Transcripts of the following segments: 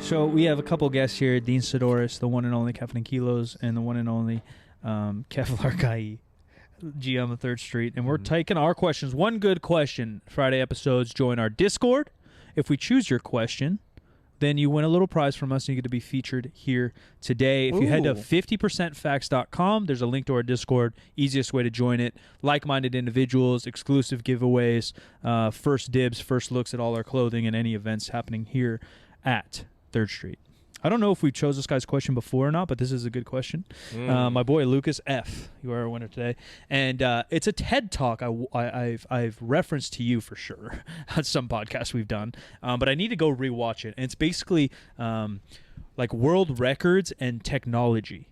So we have a couple guests here, Dean Saddoris, the one and only Caffeine Kilos, and the one and only Kevlar Kai, GM of 3rd Street. And we're taking our questions. One good question, Friday episodes, join our Discord. If we choose your question, then you win a little prize from us and you get to be featured here today. If you head to 50percentfacts.com, there's a link to our Discord. Easiest way to join it. Like-minded individuals, exclusive giveaways, first dibs, first looks at all our clothing and any events happening here at 3rd Street. I don't know if we chose this guy's question before or not, but this is a good question. My boy Lucas F., you are our winner today. And it's a TED Talk I've referenced to you for sure on some podcasts we've done. But I need to go rewatch it. And it's basically like world records and technology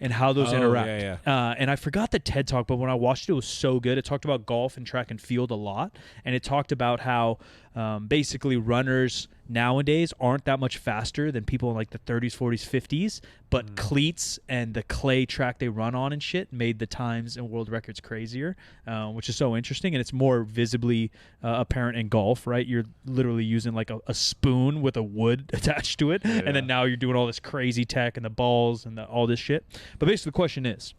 and how those interact. And I forgot the TED Talk, but when I watched it, it was so good. It talked about golf and track and field a lot. And it talked about how basically runners nowadays aren't that much faster than people in like the 30s, 40s, 50s, but cleats and the clay track they run on and shit made the times and world records crazier, which is so interesting. And it's more visibly apparent in golf, right? You're literally using like a spoon with a wood attached to it. Yeah. And then now you're doing all this crazy tech and the balls and all this shit. But basically the question is,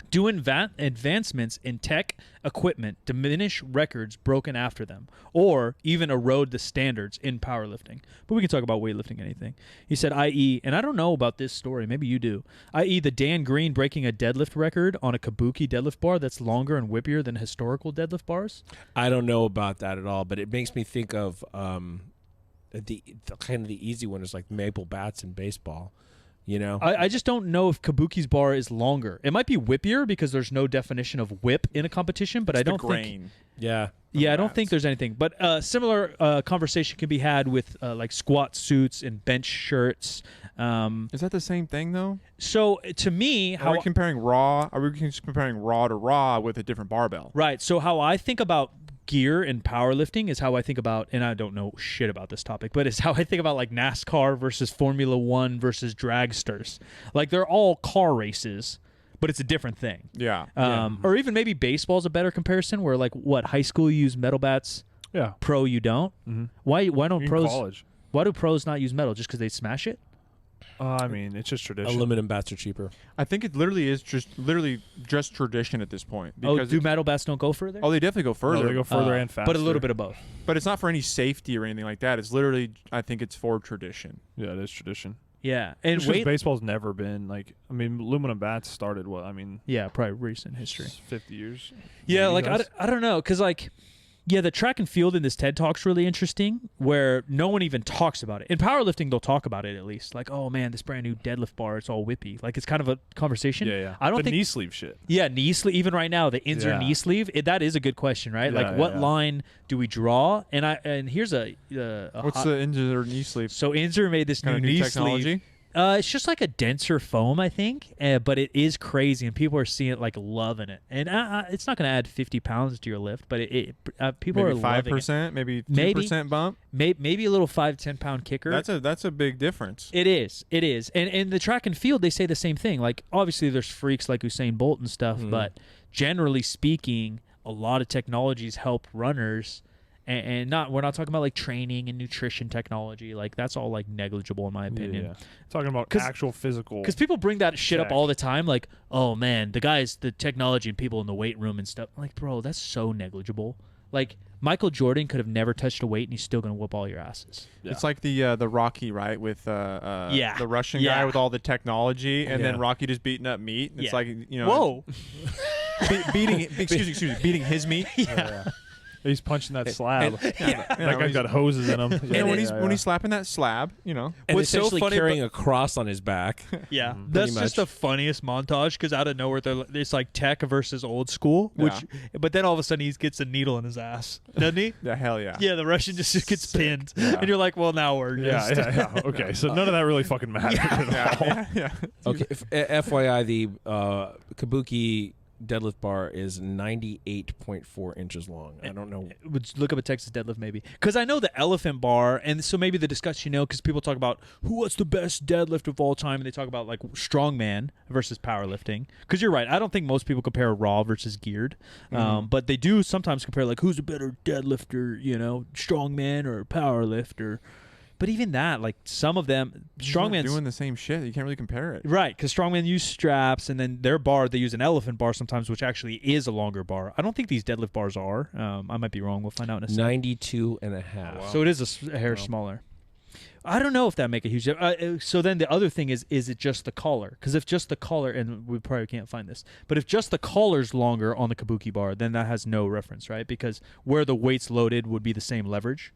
do advancements in tech equipment diminish records broken after them, or even erode the standards in powerlifting? But we can talk about weightlifting, anything. He said, i.e., and I don't know about this story, maybe you do, i.e. the Dan Green breaking a deadlift record on a kabuki deadlift bar that's longer and whippier than historical deadlift bars? I don't know about that at all, but it makes me think of the kind of the easy one is like maple bats in baseball. You know, I just don't know if Kabuki's bar is longer. It might be whippier because there's no definition of whip in a competition, but I don't think. Yeah, I don't think there's anything. But similar conversation can be had with like squat suits and bench shirts. Is that the same thing though? So to me, are we comparing raw? Are we comparing raw to raw with a different barbell? Right. So how I think about gear and powerlifting is how I think about, and I don't know shit about this topic, but it's how I think about like NASCAR versus Formula One versus dragsters. Like they're all car races, but it's a different thing. Yeah. Or even maybe baseball's a better comparison where like what, high school you use metal bats, pro you don't? Why don't pros, college. Why do pros not use metal? Just because they smash it? I mean, it's just tradition. Aluminum bats are cheaper. I think it literally is just tradition at this point. Because do metal bats don't go further? Oh, they definitely go further. No, they go further and faster. But a little bit of both. But it's not for any safety or anything like that. It's literally, I think it's for tradition. Yeah, it is tradition. Yeah. And baseball's never been like, I mean, aluminum bats started yeah, probably recent history. 50 years. Yeah, like I don't know, because like, yeah, the track and field in this TED Talk's really interesting, where no one even talks about it. In powerlifting, they'll talk about it at least. Like, oh man, this brand new deadlift bar, it's all whippy. Like, it's kind of a conversation. Yeah. I don't think knee sleeve shit. Yeah, knee sleeve. Even right now, the Inzer knee sleeve. That is a good question, right? Yeah, like, what line do we draw? And here's a what's the Inzer knee sleeve? So Inzer made this kind new of knee technology? sleeve. It's just like a denser foam, I think, but it is crazy, and people are seeing it, like, loving it. And it's not going to add 50 pounds to your lift, but people maybe are loving 5%, it. maybe 2% bump. Maybe a little 5-10 pound kicker. That's a big difference. It is. And in the track and field, they say the same thing. Like, obviously, there's freaks like Usain Bolt and stuff, but generally speaking, a lot of technologies help runners. And we're not talking about like training and nutrition technology. Like that's all like negligible in my opinion. Yeah. Talking about actual physical. Because people bring that shit up all the time. Like, oh man, the technology and people in the weight room and stuff. I'm like, bro, that's so negligible. Like Michael Jordan could have never touched a weight and he's still gonna whoop all your asses. Yeah. It's like the Rocky, right, with the Russian guy with all the technology, and then Rocky just beating up meat. It's like, you know, beating his meat. Yeah. He's punching that slab. That guy's got hoses in him. And when he's slapping that slab, you know. And what's so essentially funny carrying a cross on his back. Yeah. That's just the funniest montage, because out of nowhere, it's like tech versus old school. But then all of a sudden, he gets a needle in his ass. Doesn't he? Yeah, hell yeah. Yeah, the Russian just gets pinned. Yeah. And you're like, well, now we're just... Yeah. Okay, so none of that really fucking matters at all. Yeah. Okay, FYI, the Kabuki deadlift bar is 98.4 inches long. I don't know. Look up a Texas deadlift maybe. Because I know the elephant bar, and so maybe the discussion, because people talk about what's the best deadlift of all time, and they talk about like strongman versus powerlifting. Because you're right. I don't think most people compare raw versus geared. But they do sometimes compare like who's a better deadlifter, strongman or powerlifter. But even that, like some of them, strongman's doing the same shit. You can't really compare it. Right, because strongmen use straps, and then their bar, they use an elephant bar sometimes, which actually is a longer bar. I don't think these deadlift bars are. I might be wrong. We'll find out in a second. 92.5. Wow. So it is a hair smaller. I don't know if that make a huge difference. So then the other thing is it just the collar? Because if just the collar, and we probably can't find this, but if just the collar's longer on the kabuki bar, then that has no reference, right? Because where the weight's loaded would be the same leverage.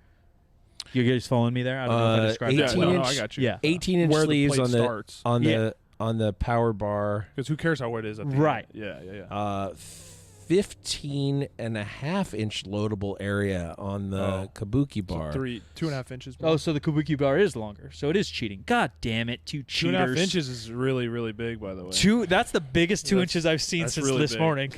You guys following me there? I don't know if I described that. 18 inch, I got you. Yeah. 18-inch Where the sleeves plate on the power bar. Because who cares how wet it is at the Right. end? Yeah. 15.5-inch loadable area on the kabuki bar. So 2.5 inches. Oh, so the kabuki bar is longer. So it is cheating. God damn it, two cheaters. 2.5 inches is really, really big, by the way. That's the biggest 2 inches I've seen since really this big. morning.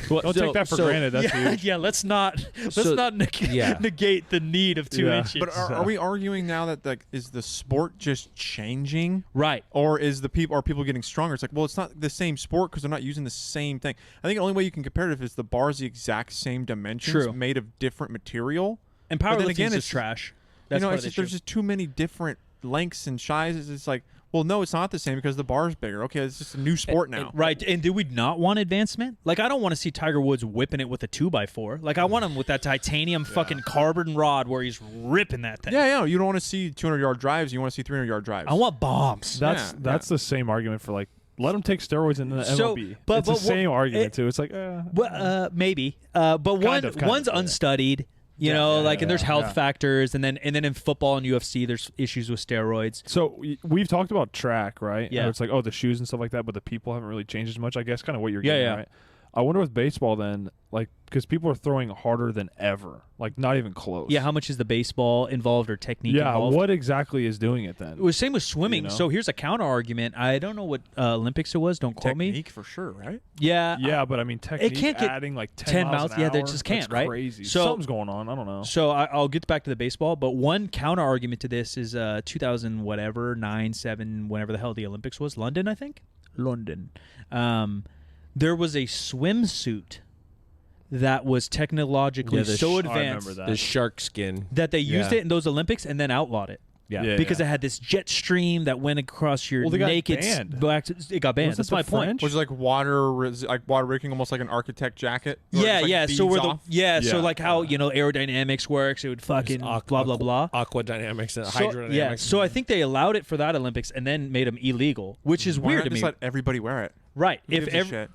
Well, don't take that for granted. That's huge. Yeah, let's not negate the need of 2 inches. But are we arguing now that like is the sport just changing, right? Or are people getting stronger? It's like, well, it's not the same sport because they're not using the same thing. I think the only way you can compare it is the bar's the exact same dimensions, made of different material. And powerlifting is trash. That's there's just too many different lengths and sizes. It's like, well, no, it's not the same because the bar's bigger. Okay, it's just a new sport now. Right, and do we not want advancement? Like, I don't want to see Tiger Woods whipping it with a 2x4. Like, I want him with that titanium fucking carbon rod where he's ripping that thing. Yeah, you don't want to see 200-yard drives. You want to see 300-yard drives. I want bombs. That's the same argument for, like, let them take steroids in the MLB. It's the same argument, too. It's like, maybe. But one's unstudied. You know, and there's health factors, and then in football and UFC, there's issues with steroids. So we've talked about track, right? Yeah. Where it's like, the shoes and stuff like that, but the people haven't really changed as much. I guess kind of what you're getting, right? I wonder with baseball then, like, because people are throwing harder than ever, like not even close. Yeah, how much is the baseball involved or technique involved? Yeah, what exactly is doing it then? It was same with swimming. You know? So here's a counter argument. I don't know what Olympics it was. Don't quote me. Technique for sure, right? Yeah. Yeah, but I mean, technique, it can't get adding like 10 miles an hour. Yeah, they just can't, That's right? crazy. So, something's going on. I don't know. So I'll get back to the baseball, but one counter argument to this is 2000 whatever, 9, 7, whenever the hell the Olympics was. London, I think? London. There was a swimsuit that was technologically so advanced, the shark skin, that they used it in those Olympics and then outlawed it. Because it had this jet stream that went across your naked back. It got banned. That's my point. Was it like water rigging, almost like an architect jacket? Yeah. So so like how aerodynamics works, it would fucking blah blah blah. Aquadynamics and hydrodynamics. Yeah. So I think they allowed it for that Olympics and then made them illegal, which is weird to me. Just let everybody wear it. Right.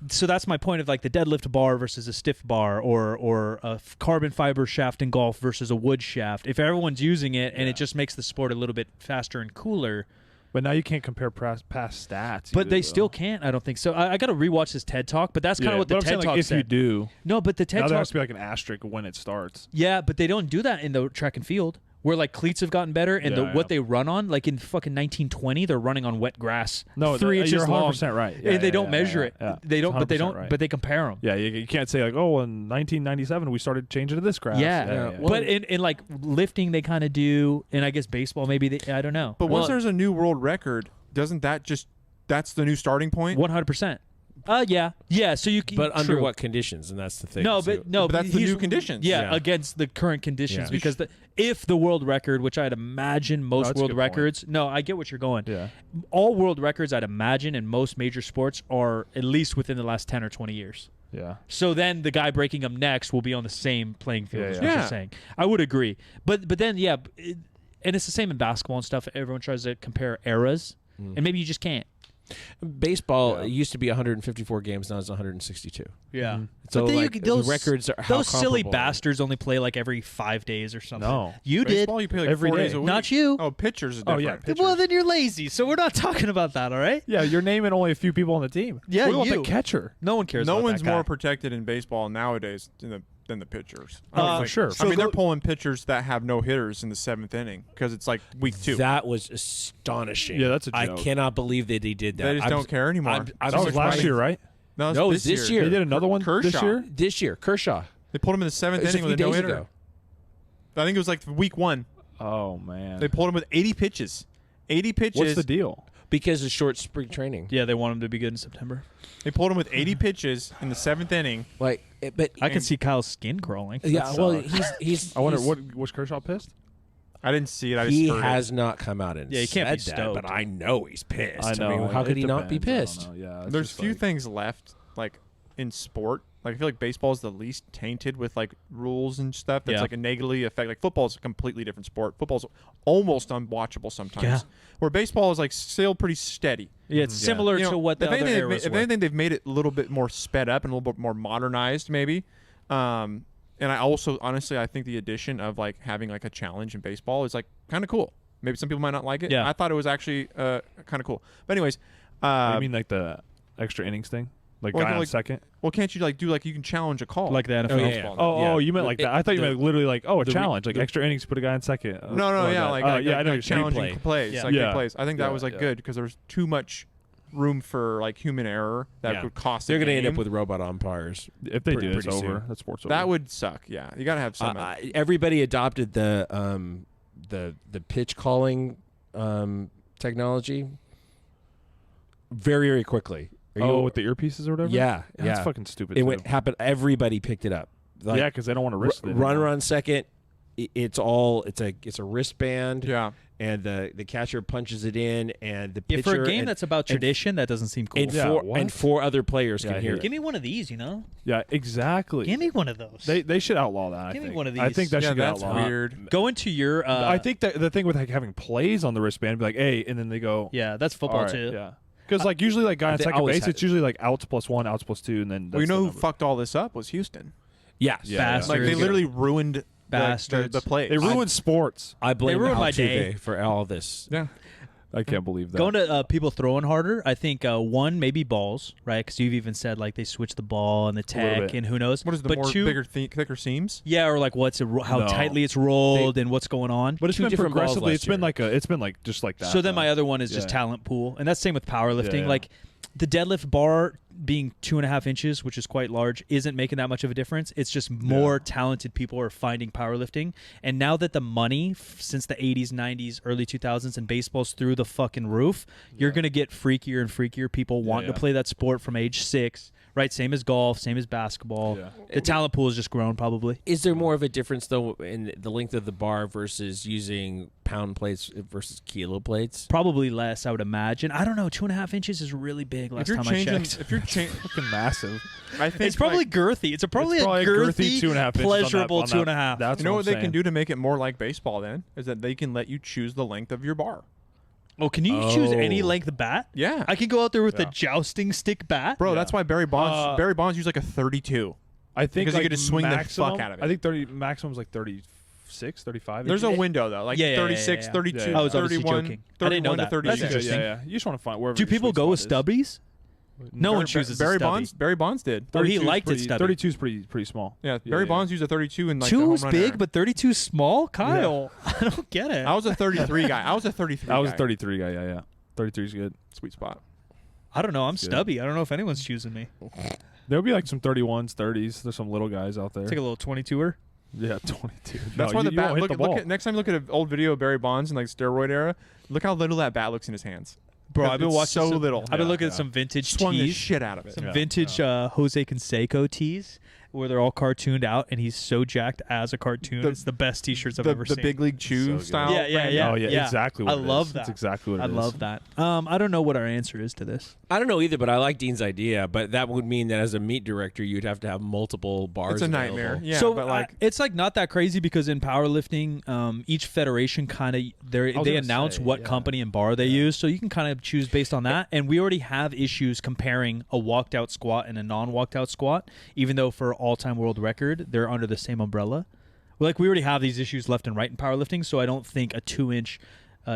So that's my point of like the deadlift bar versus a stiff bar or a carbon fiber shaft in golf versus a wood shaft. If everyone's using it and it just makes the sport a little bit faster and cooler. But now you can't compare past stats. But they still can't. I don't think so. I got to rewatch this TED Talk, but that's kind of what the TED Talk said. If you do. No, but the TED Talk. There has to be like an asterisk when it starts. Yeah, but they don't do that in the track and field. Where like cleats have gotten better and what they run on, like in fucking 1920, they're running on wet grass. No, 3 inches you're 100% long. right. And they don't measure it. Yeah. They don't, but they don't. Right. But they compare them. Yeah, you can't say like, in 1997 we started changing to this grass. Yeah. But in like lifting, they kind of do, and I guess baseball maybe. I don't know. But once there's a new world record, doesn't that that's the new starting point? 100%. Yeah. So you can, but under what conditions? And that's the thing. But that's the new conditions. Yeah, against the current conditions because if the world record, which I'd imagine most world records. No, I get what you're going. Yeah. All world records I'd imagine in most major sports are at least within the last 10 or 20 years. Yeah. So then the guy breaking them next will be on the same playing field. Is what you're saying. I would agree. But then and it's the same in basketball and stuff. Everyone tries to compare eras, and maybe you just can't. Baseball used to be 154 games, now it's 162. Yeah. Mm-hmm. So those records are those silly bastards only play like every 5 days or something. No. You Baseball, did. You play like every 4 day. days a week. Not you. Oh, pitchers are different. Oh, yeah. Pitchers. Well, then you're lazy. So we're not talking about that, all right? Yeah, you're naming only a few people on the team. Yeah, what about the catcher? No one cares. No about one's that guy. more protected in baseball nowadays than the pitchers. For sure. I mean, they're pulling pitchers that have no hitters in the 7th inning because it's like week 2. That was astonishing. Yeah, that's a joke. I cannot believe that they did that. They just don't care anymore. That was last year, right? No, this year. They did another one Kershaw. this year. Kershaw. They pulled him in the 7th inning with a no-hitter. I think it was like week 1. Oh, man. They pulled him with 80 pitches. 80 pitches. What's the deal? Because of short spring training. Yeah, they want him to be good in September. They pulled him with 80 pitches in the 7th inning. But I can see Kyle's skin crawling. Yeah, well, he's. I wonder, was Kershaw pissed? I didn't see it. He has not come out and he can't be said stoked. that, but I know he's pissed. I know. How could he not be pissed? Yeah, there's few things left, like in sport. Like I feel like baseball is the least tainted with like rules and stuff that's like a negatively affect. Like football is a completely different sport. Football's almost unwatchable sometimes. Yeah. Where baseball is like still pretty steady. Yeah, it's similar to what the other eras were. If anything, they've made it a little bit more sped up and a little bit more modernized, maybe. And I also, honestly, I think the addition of like having like a challenge in baseball is like kind of cool. Maybe some people might not like it. Yeah. I thought it was actually kind of cool. But anyways, you mean like the extra innings thing? Like guy on second? Well, can't you like do like you can challenge a call like the NFL? Oh, you meant like that? I thought you meant literally like a challenge, like extra innings, put a guy on second. No, I know like challenging plays, yeah. like big plays. I think that was like good because there was too much room for like human error that would cost. They're going to end up with robot umpires if they do. It's over. That sport's over. That would suck. Yeah, you got to have some. Everybody adopted the pitch calling technology very, very quickly. With the earpieces or whatever? Yeah. That's fucking stupid. It happened. Everybody picked it up. Like, because they don't want to risk it. Run second. It's a wristband. Yeah. And the catcher punches it in, and the pitcher. For a game that's about tradition, that doesn't seem cool. And four other players can hear it. Give me one of these, Yeah, exactly. Give me one of those. They should outlaw that. Give me one of these. I think that should get outlawed. That's weird. Go into your. I think that the thing with like having plays on the wristband, be like, hey, and then they go. Yeah, that's football too. Yeah. Because like usually like guy on second base, it's usually like outs +1, outs +2, and then. Well, you know who fucked all this up was Houston. Yes. Bastards. Like they literally ruined the play. They ruined sports. I blame my day for all this. Yeah. I can't believe that. Going to people throwing harder, I think one, maybe balls, right? Because you've even said like they switch the ball and the tech and who knows. What is the bigger, thicker seams? Yeah, or like how tightly it's rolled and what's going on. But it's been progressively. It's been like just like that. So then my other one is just talent pool, and that's same with powerlifting. Like the deadlift bar being 2.5 inches, which is quite large, isn't making that much of a difference. It's just more talented people are finding powerlifting. And now that the money since the 80s, 90s, early 2000s and baseball's through the fucking roof, you're going to get freakier and freakier people wanting to play that sport from age 6, right? Same as golf, same as basketball. Yeah. The talent pool has just grown probably. Is there more of a difference though in the length of the bar versus using pound plates versus kilo plates? Probably less, I would imagine. I don't know. 2.5 inches is really big last time I checked. If you're fucking massive. I think it's probably girthy. It's probably a girthy 2.5 pleasurable 2.5. That's what they can do to make it more like baseball then is that they can let you choose the length of your bar. Oh, can you choose any length of bat? Yeah. I could go out there with a jousting stick bat. Bro, that's why Barry Bonds used like a 32. I think because like you could just swing the fuck out of it. I think maximum is like 36, 35. There's a window though, like 36, 32, I was 31, joking. I didn't know that. 36. That's interesting. Yeah. You just want to find wherever. Do people go with stubbies? No one chooses Barry Bonds. Barry Bonds did. Oh, he liked it stubby. 32 is pretty small. Yeah, Barry Bonds used a 32 and like 2 is big, but 32 is small. Kyle, I don't get it. I was a 33 guy. I was a 33 guy. Yeah. 33 is good. Sweet spot. I don't know. I'm stubby. I don't know if anyone's choosing me. There'll be like some 31s, 30s. There's some little guys out there. Take a little 22er. Yeah, 22. That's why the bat. Next time you look at an old video of Barry Bonds in like steroid era, look how little that bat looks in his hands. Bro, I've been watching little. I've been looking at some vintage Swung tees. the shit out of it. Some vintage Jose Canseco tees where they're all cartooned out, and he's so jacked as a cartoon. It's the best T-shirts I've ever seen. The big league chew style. Yeah. Oh yeah, exactly. What I love that. That's exactly what it is. I love that. I don't know what our answer is to this. I don't know either, but I like Dean's idea. But that would mean that as a meat director, you'd have to have multiple bars. It's a available. nightmare. Yeah, so but like it's like not that crazy because in powerlifting, each federation kind of they announce what company and bar they use, so you can kind of choose based on that. And we already have issues comparing a walked out squat and a non-walked out squat, even though for all-time world record they're under the same umbrella. Like we already have these issues left and right in powerlifting, so I don't think a 2-inch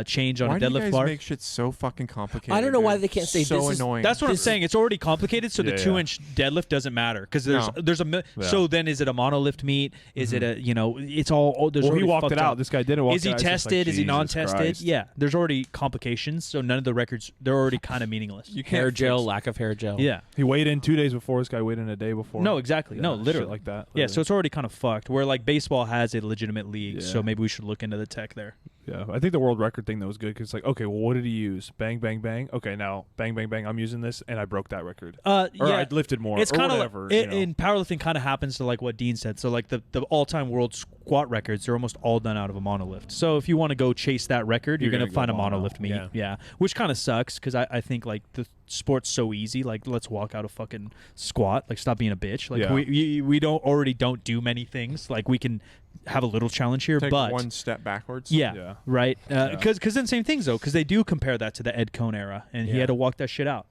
change on a deadlift bar. Why do you guys make shit so fucking complicated? I don't know why they can't say so this annoying. That's what I'm saying. It's already complicated, so the 2-inch deadlift doesn't matter because there's a so then is it a monolift meat? Is it a it's all there's well, already he walked it out. This guy didn't walk it out. Is he tested? Is he non-tested? Yeah, there's already complications, so none of the records they're already kind of meaningless. You can't hair gel, lack of hair gel. Yeah, he weighed in 2 days before. This guy weighed in a day before. No, exactly. No, literally like that. Yeah, so it's already kind of fucked. Where like baseball has a legitimate league, so maybe we should look into the tech there. Yeah, I think the world record thing that was good because like, okay, well, what did he use? Bang, bang, bang. Okay, now bang, bang, bang. I'm using this, and I broke that record. Or I lifted more. It's kind of in powerlifting. Kind of happens to like what Dean said. So like the all-time world squat records are almost all done out of a monolift. So if you want to go chase that record, you're gonna find a monolift meet. Yeah, which kind of sucks because I think like the sport's so easy. Like let's walk out a fucking squat. Like stop being a bitch. Like we don't do many things. Like we can have a little challenge here, Take but one step backwards. Yeah. Right. Because then same things though, because they do compare that to the Ed Cohn era, and he had to walk that shit out.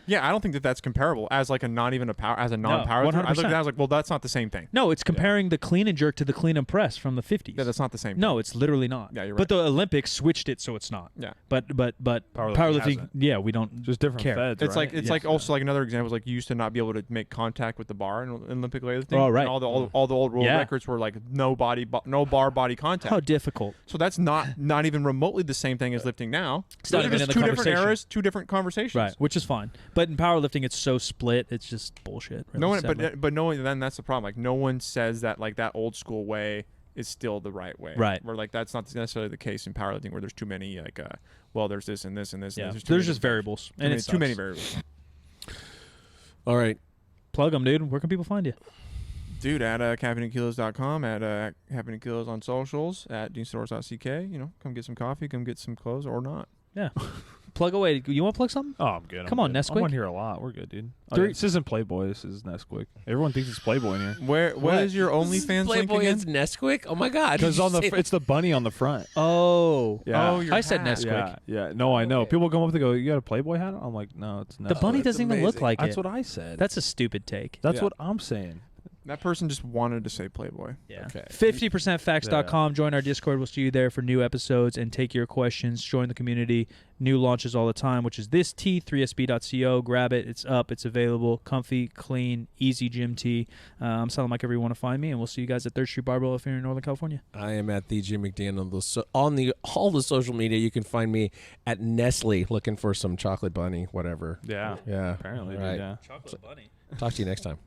Yeah, I don't think that's comparable as like a non-power. 100%. I looked at that, I was like, well, that's not the same thing. No, it's comparing the clean and jerk to the clean and press from the 50s. Yeah, that's not the same. No, it's literally not. Yeah, you're right. But the Olympics switched it so it's not. Yeah. But powerlifting, yeah, we don't just different care. feds. It's right? like like also like another example is like you used to not be able to make contact with the bar in Olympic weightlifting. Oh, right. And all the old world records were like no bar body contact. How difficult. So that's not even remotely the same thing as lifting now. Not Those are even just in the two different conversation. eras, two different conversations. Right, which is fine. But in powerlifting, it's so split. It's just bullshit. Really, No one, sadly. but no one. Then that's the problem. Like no one says that like that old school way is still the right way. Right. Where like that's not necessarily the case in powerlifting, where there's too many like well, there's this and this and this. Yeah. And There's just variables, and it's too many variables. All right. Plug them, dude. Where can people find you? Dude, at caffeineandkilos.com, at caffeineandkilos on socials, at deansaddoris.ck. You know, come get some coffee, come get some clothes, or not. Yeah. Plug away. You want to plug something? Oh, I'm good. Come on, Nesquik. I'm on here a lot. We're good, dude. This isn't Playboy. This is Nesquik. Everyone thinks it's Playboy in here. What is your OnlyFans link Playboy again? is Nesquik? Oh my god. Because it's the bunny on the front. Oh. Yeah. Oh, your I said hat. Nesquik. Yeah. No, I know. People come up to go, you got a Playboy hat? I'm like, no, it's not. The bunny that's doesn't even look amazing. like That's it. what I said. That's a stupid take. That's what I'm saying. That person just wanted to say Playboy. Yeah. Okay. 50%facts.com. Join our Discord. We'll see you there for new episodes and take your questions. Join the community. New launches all the time, which is this tea, 3sb.co. Grab it. It's up. It's available. Comfy, clean, easy gym tea. I'm selling like everyone to find me, and we'll see you guys at 3rd Street Barbell if you're in Northern California. I am at the Jim McDonald. On all the social media, you can find me at Nestle looking for some chocolate bunny, whatever. Yeah. Yeah. Apparently, Right. yeah. Chocolate bunny. Talk to you next time.